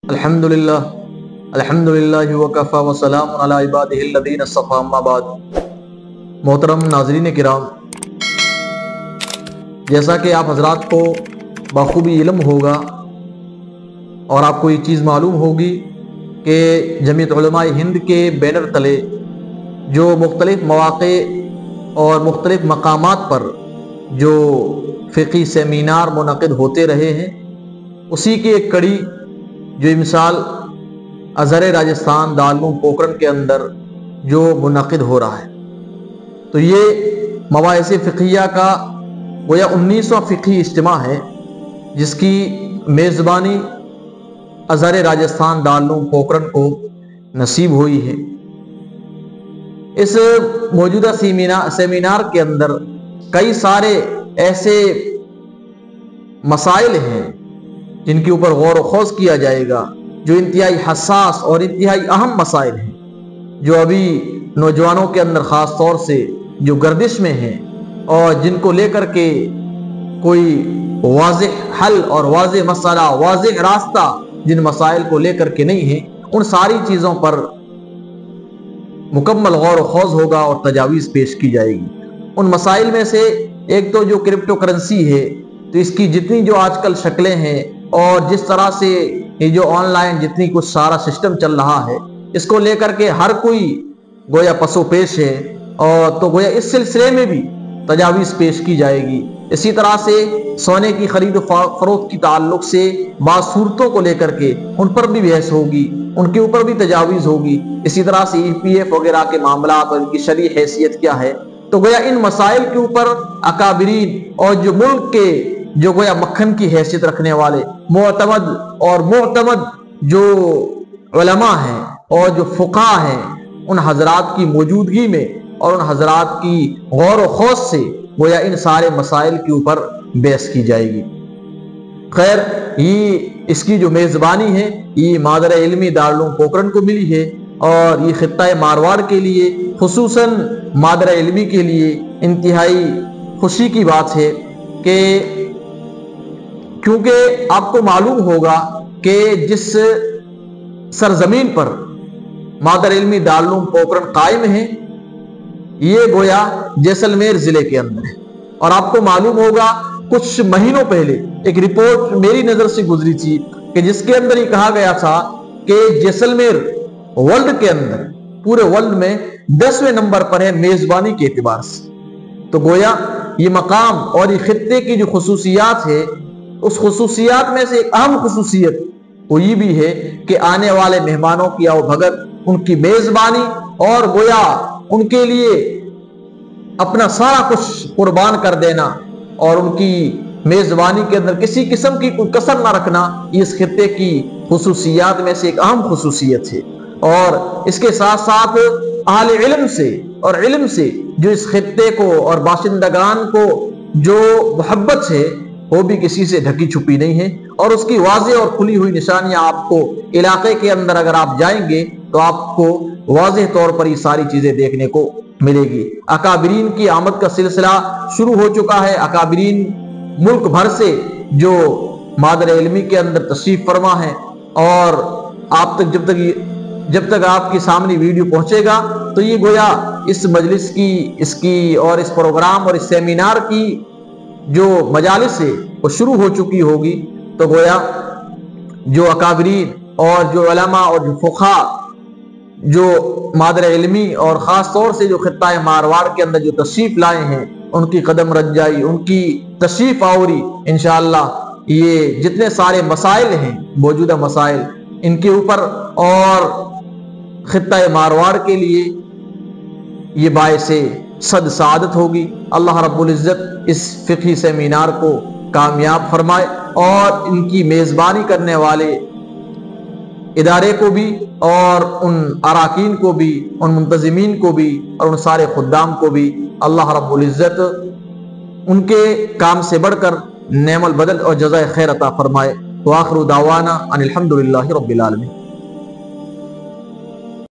الحمدللہ الحمدللہ وکفی وسلام علی عبادہ الذین اصطفی اما بعد۔ محترم ناظرین کرام، جیسا کہ آپ حضرات کو بخوبی علم ہوگا اور آپ کو یہ چیز معلوم ہوگی کہ جمعیت علماء ہند کے بینر تلے جو مختلف مواقع اور مختلف مقامات پر جو فقہی سیمینار منعقد ہوتے رہے ہیں، اسی کی ایک کڑی جو مثال ازہر راجستھان دارالعلوم پوکھرن کے اندر جو منعقد ہو رہا ہے، تو یہ مباحث فقہیہ کا گویا 19واں فقہی اجتماع ہے جس کی میزبانی ازہر راجستھان دارالعلوم پوکھرن کو نصیب ہوئی ہے۔ اس موجودہ سیمینار کے اندر کئی سارے ایسے مسائل ہیں جن کے اوپر غور و خوض کیا جائے گا، جو انتہائی حساس اور انتہائی اہم مسائل ہیں، جو ابھی نوجوانوں کے اندر خاص طور سے جو گردش میں ہیں اور جن کو لے کر کے کوئی واضح حل اور واضح مسئلہ، واضح راستہ جن مسائل کو لے کر کے نہیں ہے، ان ساری چیزوں پر مکمل غور و خوض ہوگا اور تجاویز پیش کی جائے گی۔ ان مسائل میں سے ایک تو جو کرپٹو کرنسی ہے، تو اس کی جتنی جو آج کل شکلیں ہیں اور جس طرح سے یہ جو آن لائن جتنی کچھ سارا سسٹم چل رہا ہے، اس کو لے کر کے ہر کوئی گویا پسو پیش ہے، اور تو گویا اس سلسلے میں بھی تجاویز پیش کی جائے گی۔ اسی طرح سے سونے کی خرید و فروخت کی تعلق سے بعض صورتوں کو لے کر کے ان پر بھی بحث ہوگی، ان کے اوپر بھی تجاویز ہوگی۔ اسی طرح سے EPF وغیرہ کے معاملات اور ان کی شرعی حیثیت کیا ہے، تو گویا ان مسائل کے اوپر اکابرین اور جو ملک کے جو گویا مکھن کی حیثیت رکھنے والے معتمد جو علماء ہیں اور جو فقہاء ہیں، ان حضرات کی موجودگی میں اور ان حضرات کی غور و خوض سے گویا ان سارے مسائل کے اوپر بحث کی جائے گی۔ خیر، یہ اس کی جو میزبانی ہے یہ مادر علمی دارالعلوم پوکھرن کو ملی ہے، اور یہ خطہ مارواڑ کے لیے، خصوصاً مادر علمی کے لیے انتہائی خوشی کی بات ہے کہ کیونکہ آپ کو معلوم ہوگا کہ جس سرزمین پر مادر علمی دارالعلوم پوکھرن قائم ہے، یہ گویا جیسلمیر ضلع کے اندر ہے۔ اور آپ کو معلوم ہوگا کچھ مہینوں پہلے ایک رپورٹ میری نظر سے گزری تھی کہ جس کے اندر یہ کہا گیا تھا کہ جیسلمیر ورلڈ کے اندر، پورے ورلڈ میں 10ویں نمبر پر ہے میزبانی کے اعتبار سے۔ تو گویا یہ مقام اور یہ خطے کی جو خصوصیات ہے، اس خصوصیات میں سے ایک اہم خصوصیت وہ یہ بھی ہے کہ آنے والے مہمانوں کی آؤ بھگت، ان کی میزبانی، اور گویا ان کے لیے اپنا سارا کچھ قربان کر دینا اور ان کی میزبانی کے اندر کسی قسم کی کوئی کسر نہ رکھنا، یہ اس خطے کی خصوصیات میں سے ایک اہم خصوصیت ہے۔ اور اس کے ساتھ ساتھ اہل علم سے اور علم سے جو اس خطے کو اور باشندگان کو جو محبت ہے، وہ بھی کسی سے ڈھکی چھپی نہیں ہے، اور اس کی واضح اور کھلی ہوئی نشانیاں آپ کو علاقے کے اندر اگر آپ جائیں گے تو آپ کو واضح طور پر یہ ساری چیزیں دیکھنے کو ملے گی۔ اکابرین کی آمد کا سلسلہ شروع ہو چکا ہے۔ اکابرین ملک بھر سے جو مادر علمی کے اندر تشریف فرما ہے، اور آپ تک جب تک آپ کے سامنے ویڈیو پہنچے گا تو یہ گویا اس مجلس کی، اس کی اور اس پروگرام اور اس سیمینار کی جو مجالس ہے وہ شروع ہو چکی ہوگی۔ تو گویا جو اکابرین اور جو علماء اور جو فقہاء جو مادر علمی اور خاص طور سے جو خطہ مارواڑ کے اندر جو تشریف لائے ہیں، ان کی قدم رنجائی، ان کی تشریف آوری، انشاءاللہ یہ جتنے سارے مسائل ہیں، موجودہ مسائل، ان کے اوپر اور خطہ مارواڑ کے لیے یہ باعث صد سعادت ہوگی۔ اللہ رب العزت اس فقہی سیمینار کو کامیاب فرمائے، اور ان کی میزبانی کرنے والے ادارے کو بھی، اور ان اراکین کو بھی، ان منتظمین کو بھی، اور ان سارے خدام کو بھی اللہ رب العزت ان کے کام سے بڑھ کر نعم البدل اور جزائے خیر عطا فرمائے۔ وآخر دعوانا ان الحمدللہ رب العالمین۔